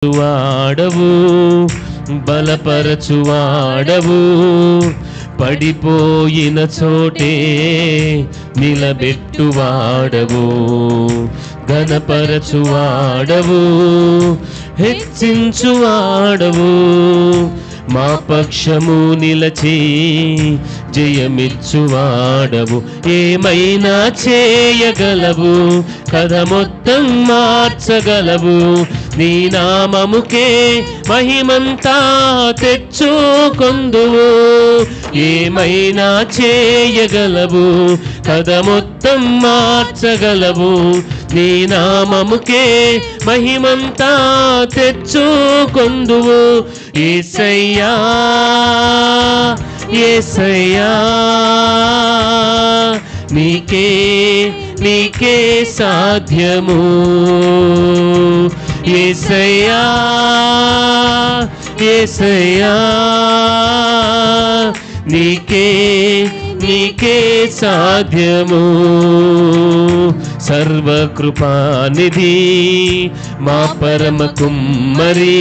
వాడవు బలపరచువాడవు పడిపోయిన చోటే నిలబెట్టువాడవు ఘనపరచువాడవు హెచ్చించువాడవు మా పక్షము నిలచి జయమిచ్చువాడవు ఏమైనా చేయగలవు కథ మొత్తం మార్చగలవు నీ నామముకే మహిమంతా తెచ్చుకొందువు ఏమైనా చేయగలవు కథ మొత్తం మార్చగలవు నీ నామముకే మహిమంతా తెచ్చుకొందువు యేసయ్యా యేసయ్యా నీకే సాధ్యము యేసయ్యా యేసయ్యా నీకే సాధ్యము సర్వకృపానిధి మా పరమ కుమ్మరి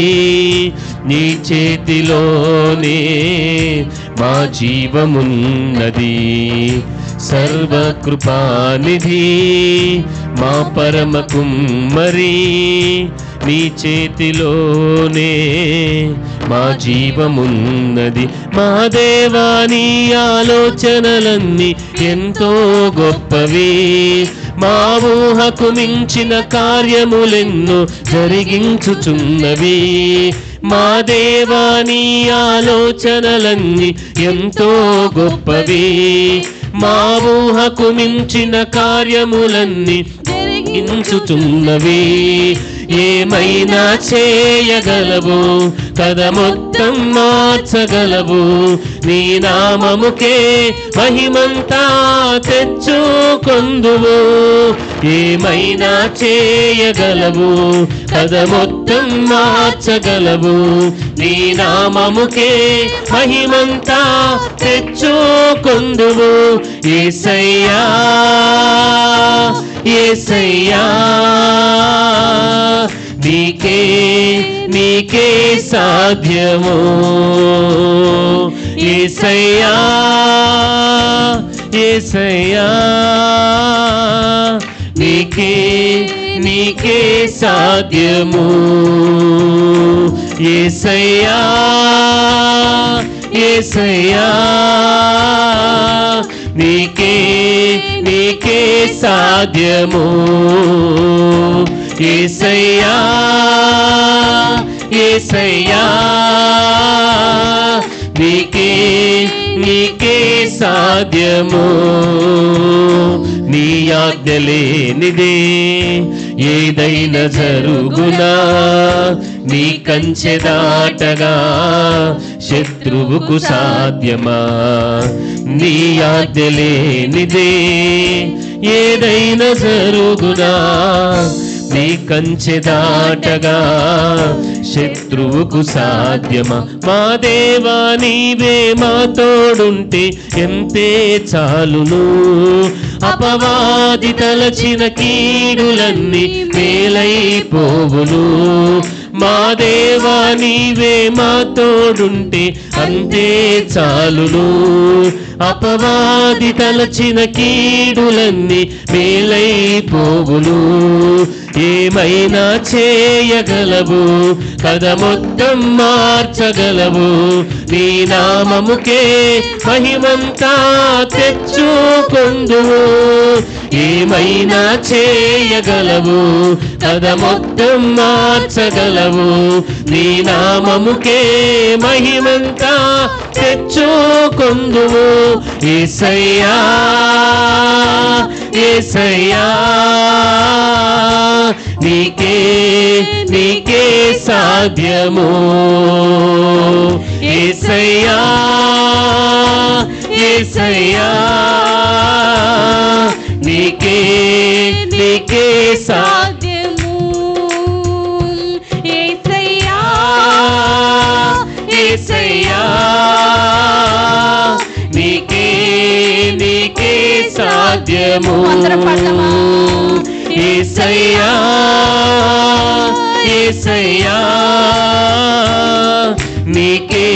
నీ చేతిలోనే మా జీవమున్నది సర్వకృపానిధి మా పరమ కుమ్మరి నీ చేతిలోనే మా జీవమున్నది మా దేవా నీ ఆలోచనలన్నీ ఎంతో గొప్పవి మా ఊహకు మించిన కార్యములెన్నో జరిగించుచున్నవి మా దేవా నీ ఆలోచనలన్నీ ఎంతో గొప్పవి మా ఊహకు మించిన కార్యములన్నీ జరిగించుచున్నవి ఏమైనా చేయగలవు కథ మొత్తం మార్చగలవు నీ నామముకే మహిమంతా తెచ్చుకొందువు ఏమైనా చేయగలవు కథ మొత్తం మార్చగలవు నీ నామముకే మహిమంతా తెచ్చుకొందువు యేసయ్యా యేసయ్యా నీకే సాధ్యము యేసయ్యా యేసయ్యా నీకే సాధ్యము యేసయ్యా యేసయ్యా నీకే సాధ్యము యేసయ్యా యేసయ్యా నీకే సాధ్యము నీ ఆజ్ఞ లేనిదే ఏదైనా జరుగునా నీ కంచె దాటగా శత్రువుకు సాధ్యమా నీ ఆజ్ఞ లేనిదే ఏదైనా జరుగునా నీ కంచె దాటగా శత్రువుకు సాధ్యమా మా దేవా నీవే మా తోడుంటే ఎంతే చాలును అపవాది తలచిన కీడులన్నీ మేలైపోవును మా దేవా నీవే మా తోడుంటే అంతే చాలును అపవాది తలచిన కీడులన్నీ మేలైపోవును ఏమైనా చేయగలవు కథ మొత్తం మార్చగలవు నీ నామముకే మహిమంతా తెచ్చుకొందువు ఏమైనా చేయగలవు కథ మొత్తం మార్చగలవు నీ నామముకే మహిమంతా తెచ్చుకొందువు యేసయ్యా యేసయ్యా నీకే సాధ్యము యేసయ్యా యేసయ్యా నీకే సాధ్యము యేసయ్యా యేసయ్యా నీకే సాధ్యము యేసయ్యా యేసయ్యా నీకే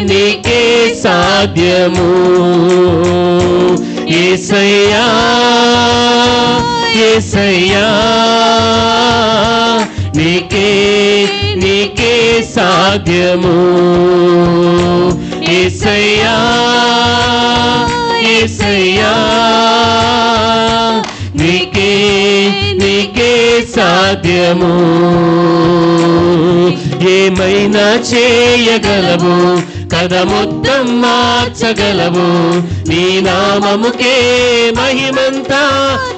నీకే సాధ్యము యేసయ్యా యేసయ్యా నీకే నీకే సాధ్యము యేసయ్యా యేసయ్యా నీకే నీకే సాధ్యము ఏమైనా చేయగలవు కథ మొత్తం మార్చగలవు నీ నామముకే మహిమంతా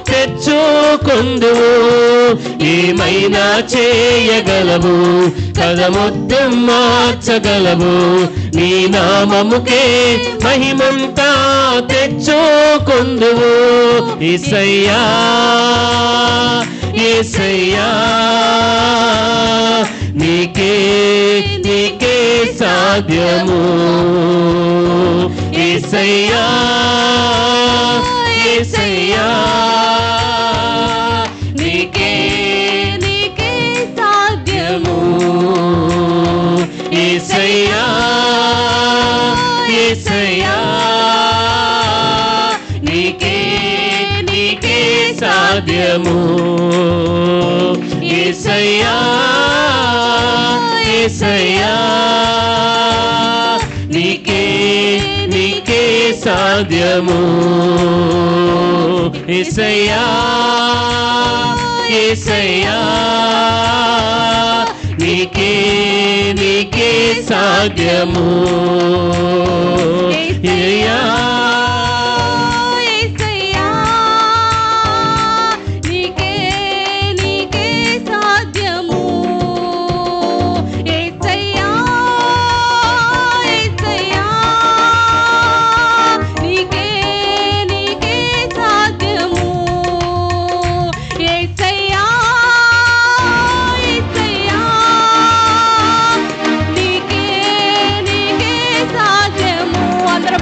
తెచ్చుకొందువు ఏమైనా చేయగలవు కథ మొత్తం మార్చగలవు నీ నామముకే మహిమంతా తెచ్చుకొందువు యేసయ్యా యేసయ్యా నీకే నీకే సాధ్యము యేసయ్యా యేసయ్యా నీకే నీకే సాధ్యము యేసయ్యా యేసయ్యా నీకే నీకే సాధ్యము యేసయ్యా యేసయ్యా నీకే నీకే సాధ్యము యేసయ్యా యేసయ్యా నీకే నీకే సాధ్యము యేసయ్యా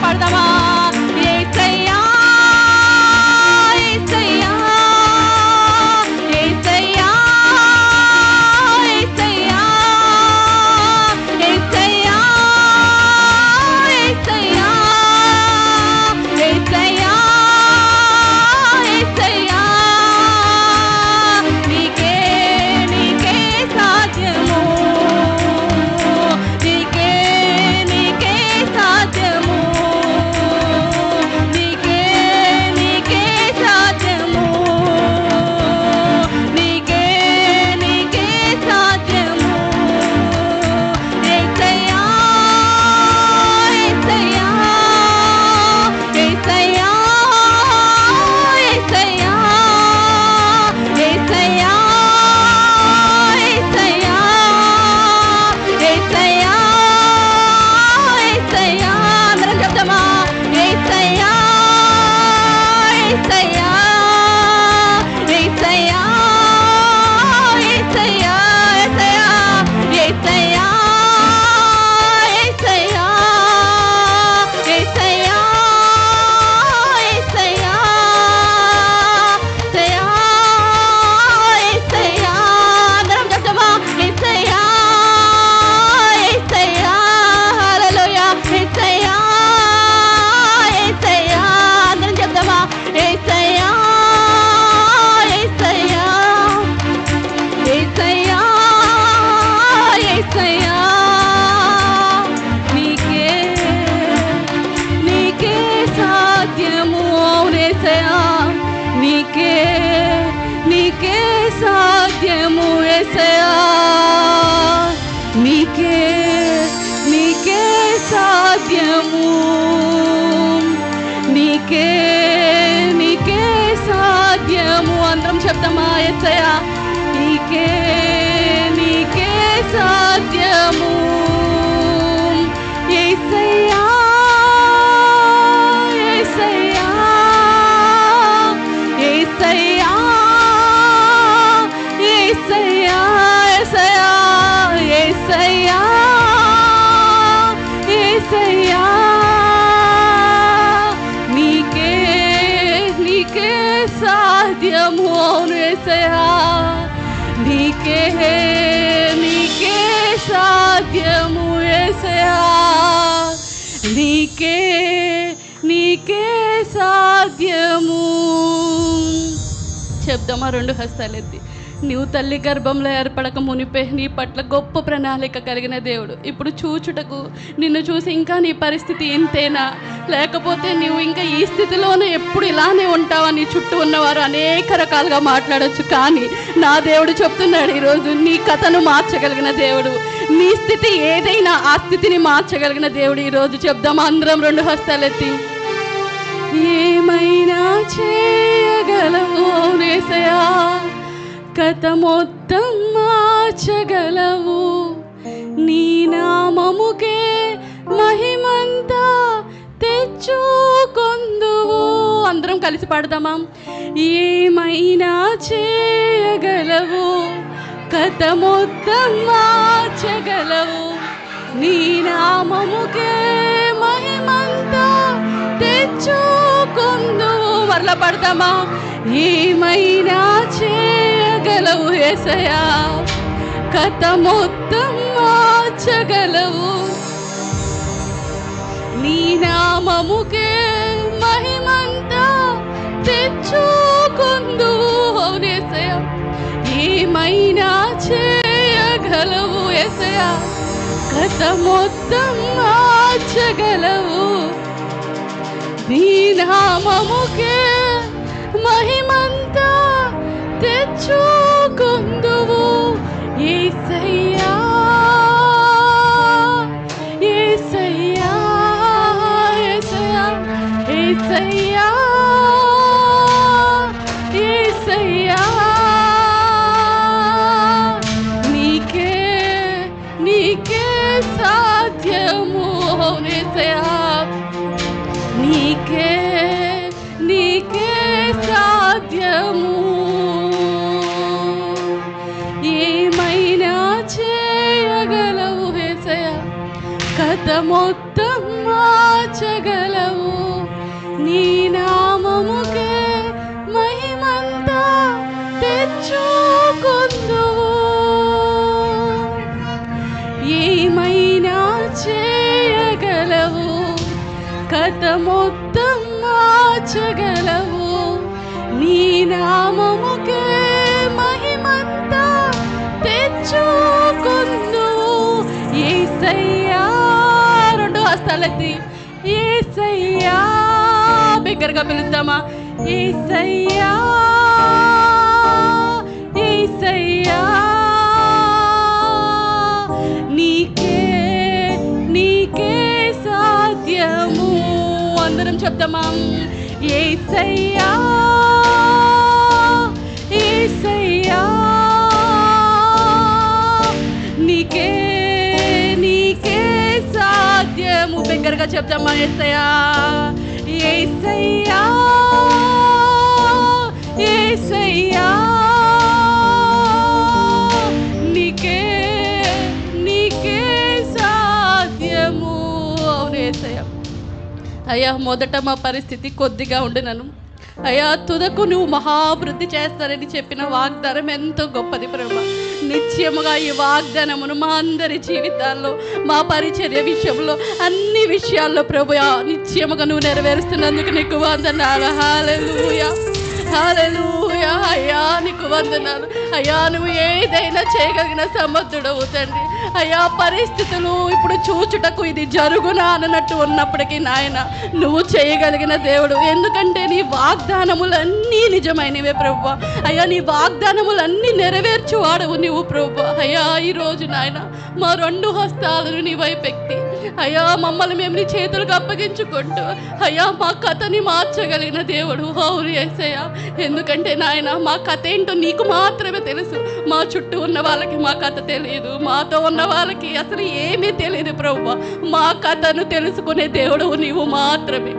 పడదామా నీకే నీకే సాధ్యము. చెప్దామా 2 హస్తాలెత్తి. నీవు తల్లి గర్భంలో ఏర్పడక మునిపే నీ పట్ల గొప్ప ప్రణాళిక కలిగిన దేవుడు. ఇప్పుడు చూచుటకు నిన్ను చూసి ఇంకా నీ పరిస్థితి ఇంతేనా, లేకపోతే నీవు ఇంకా ఈ స్థితిలోనే ఎప్పుడు ఇలానే ఉంటావా, నీ చుట్టూ ఉన్నవారు అనేక రకాలుగా మాట్లాడచ్చు. కానీ నా దేవుడు చెప్తున్నాడు ఈరోజు నీ కథను మార్చగలిగిన దేవుడు, నీ స్థితి ఏదైనా ఆ స్థితిని మార్చగలిగిన దేవుడు. ఈరోజు చెప్దామా అందరం 2 హస్తాలెత్తి. ఏమైనా చేయగలవు యేసయ్యా, కథ మొత్తం మార్చగలవు, నీ నామముకే మహిమంతా తెచ్చుకొందువు. అందరం కలిసి పాడదామా? ఏమైనా చేయగలవు, కథ మొత్తం మార్చగలవు, నీ నామముకే మహిమంతా తెచ్చుకొందువు. మరలా పడతామా? ఏమైనా చేయగలవు యేసయ్యా, కథ మొత్తం మార్చగలవు, నీ నామముకే మహిమంతా తెచ్చుకొందువు. అవును యేసయ్యా, ఏమైనా చేయగలవు యేసయ్యా, కథ మొత్తం మార్చగలవు, నీ నామముకే మహిమంతా తెచ్చుకొందువు. యేసయ్యా యేసయ్యా యేసయ్యా యేసయ్యా యేసయ్యా, నీకే నీకే సాధ్యము. యేసయ్యా నీకే నీకే సాధ్యము. ఏమైనా చేయగలవు యేసయ్యా, కథ మొత్తం మార్చగలవు, నీ నామముకే మహిమంతా తెచ్చుకొందువు. ఏమైనా చేయగలవు, కథ మొత్తం మార్చగలవు, నీ నామముకే మహిమంతా తెచ్చుకొందువు. యేసయ్యా 2 హస్తాలెత్తి. యేసయ్యా బిగ్గరగా పిలుద్దామా? యేసయ్యా యేసయ్యా, నీకే నీకే సాధ్యము. అందరం చెప్తామా? యేసయ్యా యేసయ్యా, నీకే నీకే సాధ్యము. బిగ్గరగా చెప్తామా? యేసయ్యా యేసయ్యా యేసయ్యా, నీకే నీకే సాధ్యము. అవును యేసయ్యా. అయ్యా మొదట మా పరిస్థితి కొద్దిగా ఉండినను అయ్యా, తుదకు నువ్వు మహాభివృద్ధి చేస్తారని చెప్పిన వాగ్దానం ఎంతో గొప్పది ప్రభు. నిత్యముగా ఈ వాగ్దానమును మా అందరి జీవితాల్లో, మా పరిచర్య విషయంలో, అన్ని విషయాల్లో ప్రభు నిత్యముగా నువ్వు నెరవేరుస్తున్నందుకు నీకు వందనాలు. హల్లెలూయా హల్లెలూయా. అయ్యా నీకు వందనాలు. అయ్యా నువ్వు ఏదైనా చేయగలిగిన సమర్థుడవు తండ్రి. అయ్యా పరిస్థితులు ఇప్పుడు చూచుటకు ఇది జరుగునా అన్నట్టు ఉన్నప్పటికీ నాయన నువ్వు చేయగలిగిన దేవుడు. ఎందుకంటే నీ వాగ్దానములన్నీ నిజమైనవే ప్రభువా. అయ్యా నీ వాగ్దానములన్నీ నెరవేర్చువాడవు నీవు ప్రభువా. అయ్యా ఈరోజు నాయన మా 2 హస్తాలను నీ వైపెక్తి అయ్యా మమ్మల్ని మేము నీ చేతులకు అప్పగించుకుంటూ అయ్యా మా కథని మార్చగలిగిన దేవుడు. అవును యేసయ్యా. ఎందుకంటే నాయన మా కథ ఏంటో నీకు మాత్రమే తెలుసు. మా చుట్టూ ఉన్న వాళ్ళకి మా కథ తెలియదు, మాతో ఉన్న వాళ్ళకి అసలు ఏమీ తెలియదు ప్రభువా. మా కథను తెలుసుకునే దేవుడు నీవు మాత్రమే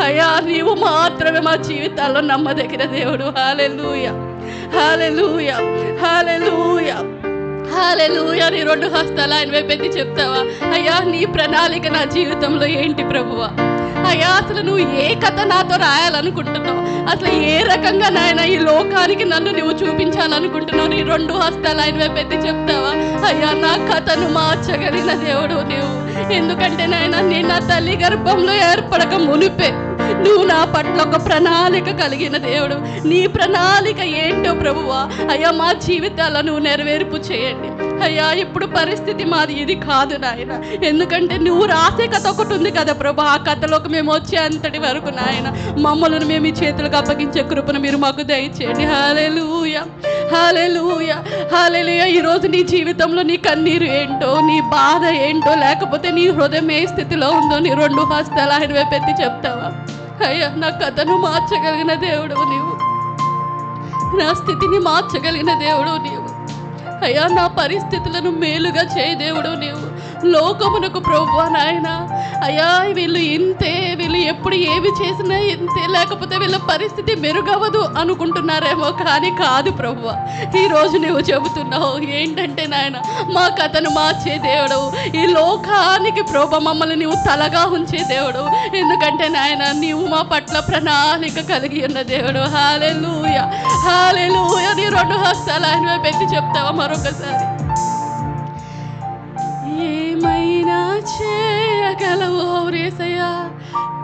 అయ్యా. నీవు మాత్రమే మా జీవితాల్లో నమ్మదగిన దేవుడు. హల్లెలూయా హల్లెలూయా హల్లెలూయా హల్లెలూయా. నీ 2 హస్తాలు ఆయన వైపు ఎత్తి చెప్తావా? అయ్యా నీ ప్రణాళిక నా జీవితంలో ఏంటి ప్రభువా? అయ్యా అసలు నువ్వు ఏ కథ నాతో రాయాలనుకుంటున్నావు, అసలు ఏ రకంగా నాయన ఈ లోకానికి నన్ను నువ్వు చూపించాలనుకుంటున్నావు, నీ 2 హస్తాలు ఆయన వైపు ఎత్తి చెప్తావా? అయ్యా నా కథను మార్చగలిగిన దేవుడు నీవు. ఎందుకంటే నాయన నేను నా తల్లి గర్భంలో ఏర్పడక మునిపే నువ్వు నా పట్ల ఒక ప్రణాళిక కలిగిన దేవుడు. నీ ప్రణాళిక ఏంటో ప్రభువా అయ్యా మా జీవితాలను నువ్వు నెరవేర్పు చేయండి అయ్యా. ఇప్పుడు పరిస్థితి మాది ఇది కాదు నాయన, ఎందుకంటే నువ్వు రాసే కథ ఒకటి ఉంది కదా ప్రభు. ఆ కథలోకి మేము వచ్చే అంతటి వరకు నాయన మమ్మల్ని మేము ఈ చేతులకు అప్పగించే కృపను మీరు మాకు దయచేయండి. హల్లెలూయా హల్లెలూయా హల్లెలూయా. ఈరోజు నీ జీవితంలో నీ కన్నీరు ఏంటో, నీ బాధ ఏంటో, లేకపోతే నీ హృదయం ఏ స్థితిలో ఉందో నీ 2 హస్తాలు ఆయన వైపు ఎత్తి చెప్తావా? అయ్యా నా కథను మార్చగలిగిన దేవుడు నీవు, నా స్థితిని మార్చగలిగిన దేవుడు నీవు అయ్యా. నా పరిస్థితులను మేలుగా చేయ దేవుడు నీవు. లోకమునకు ప్రభువా నాయన అయ్యా వీళ్ళు ఇంతే, వీళ్ళు ఎప్పుడు ఏమి చేసినా ఇంతే, లేకపోతే వీళ్ళ పరిస్థితి మెరుగవదు అనుకుంటున్నారేమో, కానీ కాదు ప్రభువా. ఈరోజు నువ్వు చెబుతున్నావు ఏంటంటే నాయన మా కథను మార్చే దేవుడు, ఈ లోకానికి ప్రభు మమ్మల్ని నువ్వు తలగా ఉంచే దేవుడు. ఎందుకంటే నాయన నీవు మా పట్ల ప్రణాళిక కలిగి ఉన్న దేవుడు. హల్లెలూయా హల్లెలూయా. నీ 2 హస్తాలు ఆయన వైపు ఎత్తి చెప్తావా మరొకసారి? ఏమైనా చేయగలవు యేసయ్యా,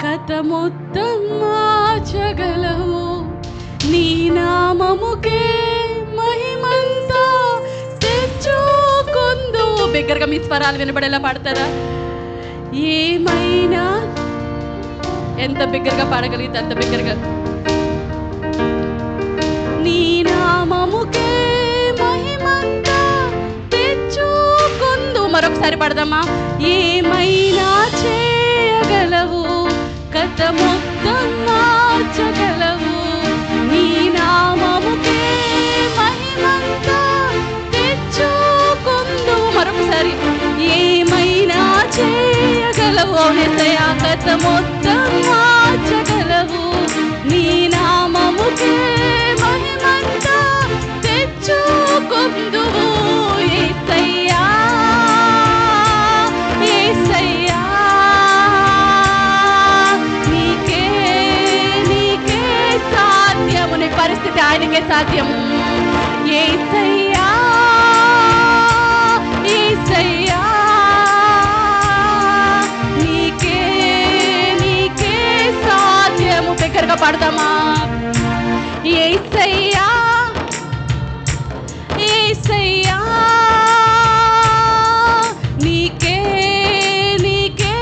కథ మొత్తం మార్చగలవు, నీ నామముకే మహిమంతా తెచ్చుకుందు. బిగ్గరగా మీ స్వరాలు వినబడేలా పాడతారా? ఏమైనా ఎంత బిగ్గరగా పాడగలిగితే అంత బిగ్గరగా. నీ నామముకే మహిమంతా తెచ్చుకుందు. మరొకసారి పడదామా? ఏమైనా చేయగలవు, కథ మొత్తం మార్చగలవు, నీ నామముకే మహిమంతా తెచ్చుకుందు. మరొకసారి ఏమైనా చేయగలవు యేసయ్యా, కథ మొత్తం మార్చగలవు, నీ నామముకే మహిమంతా తెచ్చుకుందువు. యేసయ్యా యేసయ్యా నీకే నీకే సాధ్యము, నీ పరిస్థితి ఆయనకే సాధ్యము. యేసయ్యా యేసయ్యా నీకే నీకే సాధ్యము. దగ్గరగా పాడదామా? యేసయ్యా యేసయ్యా నీకే నీకే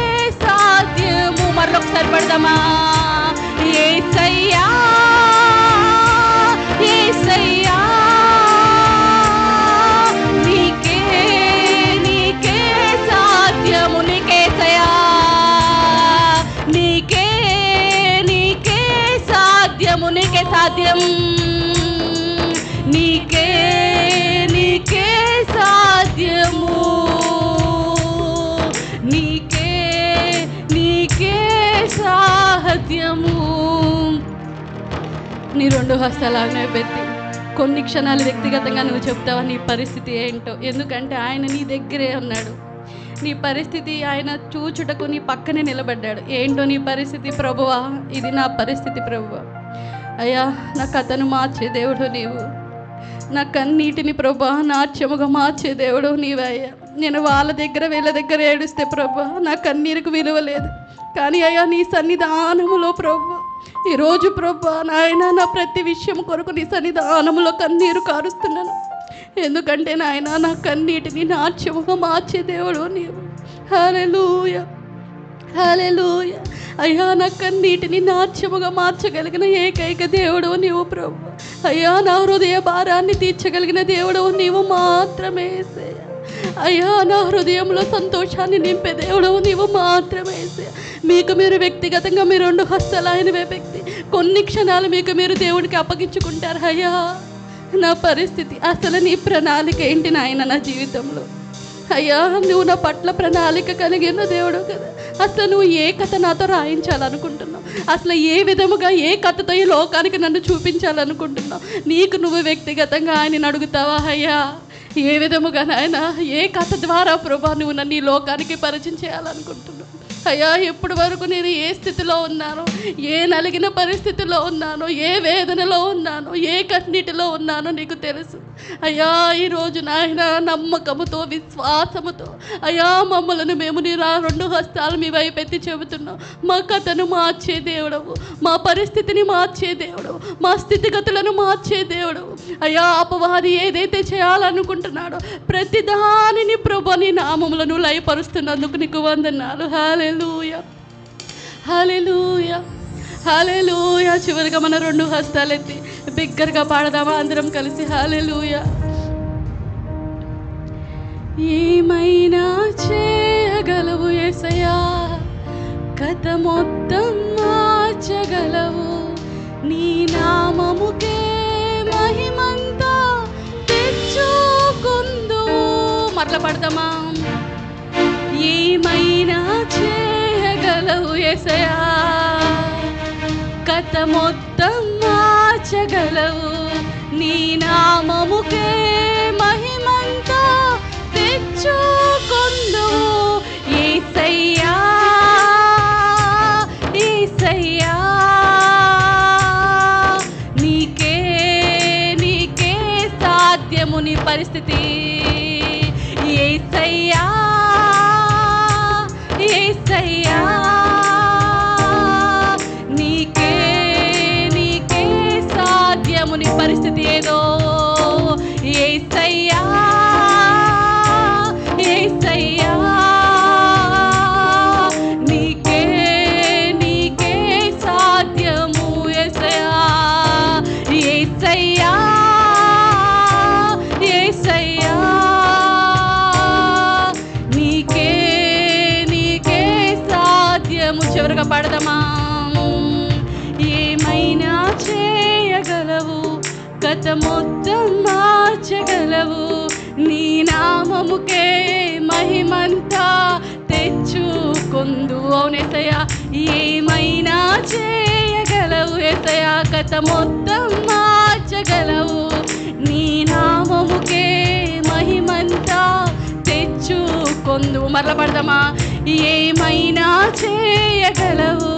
సాధ్యము. మరొకసారి పడదామా? యేసయ్యా యేసయ్యా నీకే నీకే సాధ్యము. నీకేసయ్యా నీకే నీకే సాధ్యము, నీకే సాధ్యం, నీకే నీకే సాధ్యము, నీకే నీకే సాధ్యము. నీ 2 హస్తాలు పెట్టి కొన్ని క్షణాలు వ్యక్తిగతంగా నువ్వు చెప్తావా నీ పరిస్థితి ఏంటో? ఎందుకంటే ఆయన నీ దగ్గరే ఉన్నాడు. నీ పరిస్థితి ఆయన చూచుటకు నీ పక్కనే నిలబడ్డాడు. ఏంటో నీ పరిస్థితి? ప్రభువా ఇది నా పరిస్థితి ప్రభువా. అయ్యా నా కథను మార్చే దేవుడు నీవు, నా కన్నీటిని ప్రభా నాట్యముగా మార్చే దేవుడు నీవయ్యా. నేను వాళ్ళ దగ్గర వీళ్ళ దగ్గర ఏడుస్తే ప్రభా నా కన్నీరుకు విలువ లేదు, కానీ అయ్యా నీ సన్నిధానములో ప్రభా ఈరోజు ప్రభా నాయన నా ప్రతి విషయం కొరకు నీ సన్నిధానములో కన్నీరు కారుస్తున్నాను. ఎందుకంటే నాయన నా కన్నీటిని నాట్యముగా మార్చే దేవుడు నీవు. హల్లెలూయా హల్లెలూయా. అయ్యా నా కన్నీటిని నాట్యముగా మార్చగలిగిన ఏకైక దేవుడు నీవు ప్రభు. అయ్యా నా హృదయ భారాన్ని తీర్చగలిగిన దేవుడు నీవు మాత్రమే. అయ్యా నా హృదయంలో సంతోషాన్ని నింపే దేవుడు నీవు మాత్రమే. మీకు మీరు వ్యక్తిగతంగా మీ 2 హస్తాలు ఆయన వ్యక్తి కొన్ని క్షణాలు మీకు మీరు దేవుడికి అప్పగించుకుంటారు. అయ్యా నా పరిస్థితి అసలు నీ ప్రణాళిక ఏంటి నాయన నా జీవితంలో? అయ్యా నువ్వు నా పట్ల ప్రణాళిక కలిగిన దేవుడు కదా. అసలు నువ్వు ఏ కథ నాతో రాయించాలనుకుంటున్నావు? అసలు ఏ విధముగా ఏ కథతో ఈ లోకానికి నన్ను చూపించాలనుకుంటున్నావు? నీకు నువ్వు వ్యక్తిగతంగా ఆయనను అడుగుతావా? అయ్యా ఏ విధముగా నాయన ఏ కథ ద్వారా ప్రభా నువ్వు నన్ను ఈ లోకానికి పరిచయం చేయాలనుకుంటున్నావు? అయ్యా ఇప్పటి వరకు నేను ఏ స్థితిలో ఉన్నాను, ఏ నలిగిన పరిస్థితిలో ఉన్నాను, ఏ వేదనలో ఉన్నాను, ఏ కన్నీటిలో ఉన్నానో నీకు తెలుసు అయ్యా. ఈరోజు నాయన నమ్మకముతో విశ్వాసముతో అయ్యా మమ్మలను మేము నీ రెండు హస్తాలు మీ వైపు ఎత్తి చెబుతున్నాం. మా కథను మార్చే దేవుడవు, మా పరిస్థితిని మార్చే దేవుడవు, మా స్థితిగతులను మార్చే దేవుడవు అయ్యా. అపవాది ఏదైతే చేయాలనుకుంటున్నాడో ప్రతి దానిని ప్రభు నీ నామములను లయపరుస్తున్నందుకు నీకు వందనాలు. హల్లెలూయా, హల్లెలూయా, హల్లెలూయా. చివరిగా మన రెండు హస్తాలెత్తి బిగ్గరగా పాడదామా అందరం కలిసి? హల్లెలూయా. ఏమైనా చేయగలవు యేసయ్యా, కథ మొత్తం మార్చగలవు, నీ నామముకే మహిమంతా తెచ్చుకుందువు. మరల పడదామా? ఏమైనా చేయగలవు యేసయ్యా, కథ మొత్తం మార్చగలవు, నీ నామముకే మహిమంతా తెచ్చుకుందువు. యేసయ్యా, యేసయ్యా, నీకే నీకే సాధ్యము నీ పరిస్థితి. యేసయ్యా, యేసయ్యా, నీకే నీకే సాధ్యము నీ పరిస్థితి ఏదో. యేసయ్యా, యేసయ్యా, నీకే నీకే సాధ్యము. యేసయ్యా, యేసయ్యా, యేసయ్యా, నీకే నీకే సాధ్యము. చివరిగా పడదామా? ఏమైనా చేయగలవు, కథ మొత్తం మార్చగలవు, నీ నామముకే మహిమంతా తెచ్చుకుందువు. అవునేసయ్యా, ఏమైనా చేయగలవు యేసయ్యా, కథ మొత్తం మార్చగలవు, నీ నామముకే మహిమంతా తెచ్చుకుందువు. మరల పడదామా? ఏమైనా చేయగలవు,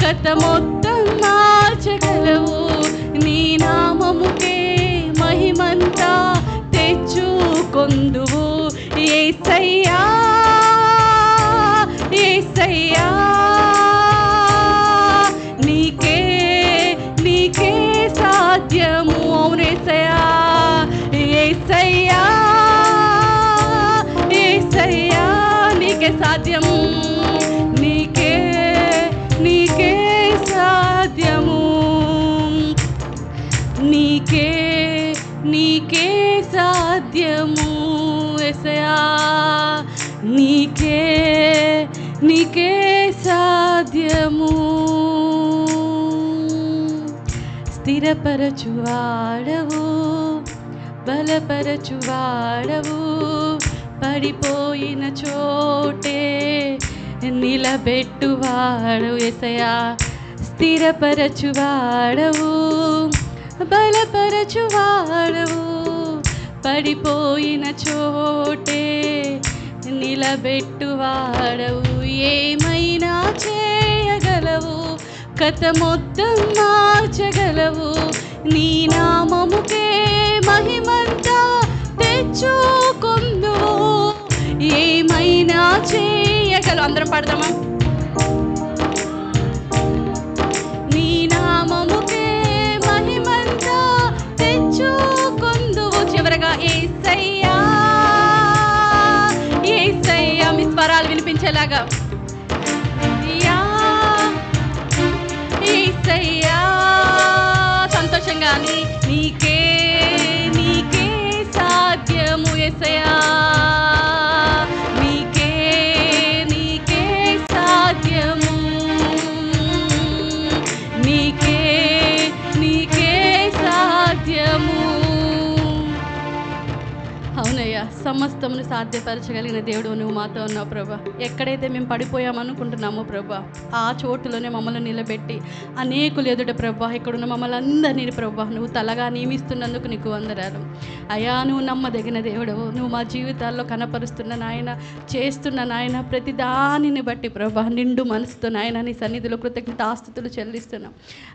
కథ మొత్తం మార్చగలవు, నీ నామముకే మహిమంతా తెచ్చుకుందువు. యేసయ్యా, యేసయ్యా, నీకే నీకే సాధ్యము. అవునేసయ్యా, యేసయ్యా, యేసయ్యా, నీకే సాధ్యము, నీకే నీకే సాధ్యము, నీకే నీకే సాధ్యము. యేసయ్యా, నీకే నీకే సాధ్యము. స్థిరపరచువాడవు, బలపరచువాడవు, పడిపోయిన చోటే నిలబెట్టువాడు. యేసయ్యా, స్థిరపరచువాడవు, బలపరచువాడవు, పడిపోయిన చోటే నిలబెట్టువాడవు. ఏమైనా చేయగలవు, కథ మొత్తం మార్చగలవు, నీ నామముకే మహిమంతా తెచ్చుకుందువు. ఏమైనా చేయగలవు. అందరం పాడదామా? నీ నామముకే మహిమంతా తెచ్చుకుందువు. చివరగా యేసయ్యా, యేసయ్యా, మీ స్వరాలు వినిపించేలాగా. యేసయ్యా, సంతోషంగా నీకే నీకే సాధ్యము. యేసయ్యా, నీకే నీకే సాధ్యము, నీకే నీకే సాధ్యము. అవునయ్యా, సమస్తమును సాధ్యపరచగలిగిన దేవుడు నువ్వు మాతో ఉన్నావు ప్రభా. ఎక్కడైతే మేము పడిపోయామనుకుంటున్నామో ప్రభా, ఆ చోటులోనే మమ్మల్ని నిలబెట్టి అనేకులు ఎదుట ప్రభా ఇక్కడున్న మమ్మల్ని అందరినీ ప్రభా నువ్వు తలగా నియమిస్తున్నందుకు నీకు వందనాలు అయ్యా. నువ్వు నమ్మదగిన దేవుడు, నువ్వు మా జీవితాల్లో కనపరుస్తున్న నాయన, చేస్తున్న నాయన ప్రతి దానిని బట్టి ప్రభా నిండు మనసుతో నాయన నీ సన్నిధిలో కృతజ్ఞతాస్తుతులు చెల్లిస్తున్నాం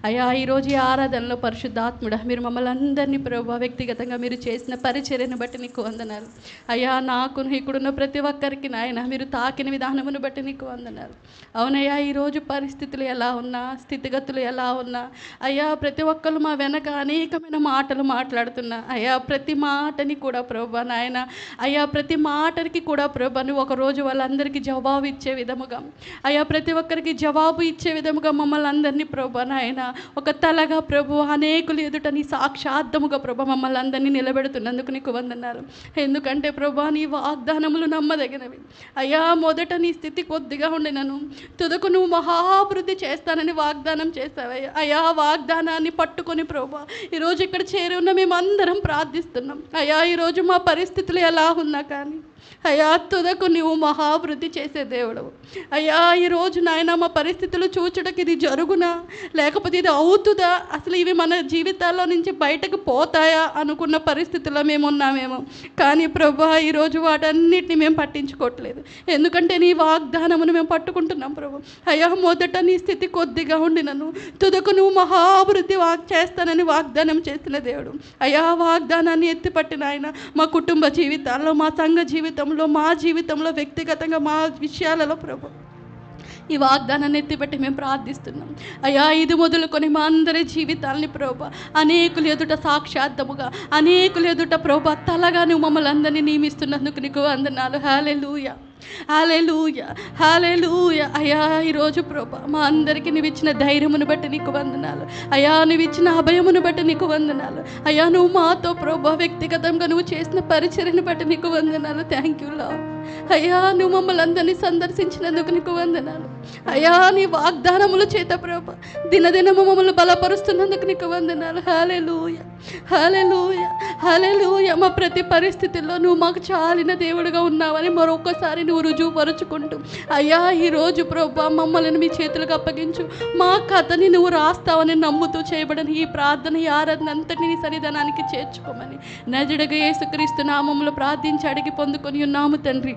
అయ్యా. ఈరోజు ఈ ఆరాధనలో పరిశుద్ధాత్ముడా మీరు మమ్మల్ని అందరినీ ప్రభా వ్యక్తిగతంగా మీరు చేసిన పరిచర్యను బట్టి నీకు వందనాలు అయ్యా. నాకు ఇక్కడున్న ప్రతి ఒక్కరికి నాయన మీరు తాకిన విధానమును బట్టి నీకు వందనాలు. అవునయ్యా, ఈరోజు పరిస్థితులు ఎలా ఉన్నా, స్థితిగతులు ఎలా ఉన్నా అయ్యా, ప్రతి ఒక్కరు మా వెనక అనేకమైన మాటలు మాట్లాడుతున్నా అయ్యా, ప్రతి మాటని కూడా ప్రభా నాయన అయ్యా, ప్రతి మాటకి కూడా ప్రభా నువ్వు ఒకరోజు వాళ్ళందరికీ జవాబు ఇచ్చే విధముగా అయ్యా, ప్రతి ఒక్కరికి జవాబు ఇచ్చే విధముగా మమ్మల్ని అందరినీ ప్రభా నాయన ఒక తలగా ప్రభు అనేకులు ఎదుట నీ సాక్షాత్తముగా ప్రభా మమ్మల్ని అందరినీ నిలబెడుతున్నందుకు నీకు వందనాలు. ఎందుకంటే ప్రభా నీ వాగ్దానములు నమ్మదగినవి అయ్యా. మొదట నీ స్థితి కొద్దిగా ఉండినను తుదకు నువ్వు మహాభివృద్ధి చేస్తానని వాగ్దానం చేస్తావయ్యా. అయ్యా, వాగ్దానాన్ని పట్టుకొని ప్రభా ఈరోజు ఇక్కడ చేరి ఉన్న మేమందరం ప్రార్థిస్తున్నాం అయ్యా. ఈరోజు మా పరిస్థితులు ఎలా ఉన్నా కానీ అయ్యా తుదకు నువ్వు మహాభివృద్ధి చేసే దేవుడు అయ్యా. ఈరోజు నాయన మా పరిస్థితులు చూచుటకి ఇది జరుగునా లేకపోతే ఇది అవుతుందా, అసలు ఇవి మన జీవితాల్లో నుంచి బయటకు పోతాయా అనుకున్న పరిస్థితుల్లో మేము ఉన్నామేమో. కానీ ప్రభా ఈరోజు వాటన్నిటిని మేము పట్టించుకోవట్లేదు, ఎందుకంటే నీ వాగ్దానమును మేము పట్టుకుంటున్నాం ప్రభు అయ్యా. మొదట నీ స్థితి కొద్దిగా ఉండినను తుదకు నువ్వు మహాభివృద్ధి చేస్తానని వాగ్దానం చేసిన దేవుడు అయ్యా. వాగ్దానాన్ని ఎత్తిపట్టిన ఆయన మా కుటుంబ జీవితాల్లో, మా సంఘ జీవితంలో, మా జీవితంలో, వ్యక్తిగతంగా మా విషయాలలో ప్రభు ఈ వాగ్దానాన్ని ఎత్తిపెట్టి మేము ప్రార్థిస్తున్నాం అయ్యా. ఇది మొదలుకొని మా అందరి జీవితాలని ప్రభా అనేకులు ఎదుట సాక్షాత్తముగా, అనేకులు ఎదుట ప్రభా తలగా నువ్వు మమ్మల్ని అందరినీ నియమిస్తున్నందుకు నీకు వందనాలు. హల్లెలూయా, హల్లెలూయా, హల్లెలూయా అయ్యా. ఈరోజు ప్రభా మా అందరికీ నువ్వు ఇచ్చిన ధైర్యమును బట్టి నీకు వందనాలు అయ్యా. నువ్వు ఇచ్చిన అభయమును బట్టి నీకు వందనాలు అయ్యా. నువ్వు మాతో ప్రభా వ్యక్తిగతంగా నువ్వు చేసిన పరిచర్యను బట్టి నీకు వందనాలు. థ్యాంక్ యూ లార్డ్ అయ్యా. నువ్వు మమ్మల్ని అందరినీ సందర్శించినందుకు నీకు వందనాలు అయ్యా. నీ వాగ్దానముల చేత ప్రభా దినదినము మమ్మల్ని బలపరుస్తున్నందుకు నీకు వందనాలు. హల్లెలూయా, హల్లెలూయా, హల్లెలూయా. మా ప్రతి పరిస్థితుల్లో నువ్వు మాకు చాలిన దేవుడుగా ఉన్నావని మరొకసారి నువ్వు రుజువుపరుచుకుంటూ అయ్యా ఈరోజు ప్రభా మమ్మల్ని మీ చేతులకు అప్పగించు, మా కథని నువ్వు రాస్తావని నమ్ముతూ చేయబడని ఈ ప్రార్థన, ఈ ఆరాధన అంతటిని నీ సన్నిధానానికి చేర్చుకోమని నజరుడైన యేసుక్రీస్తు నామములో ప్రార్థించి అడిగి పొందుకొని ఉన్నాము తండ్రి.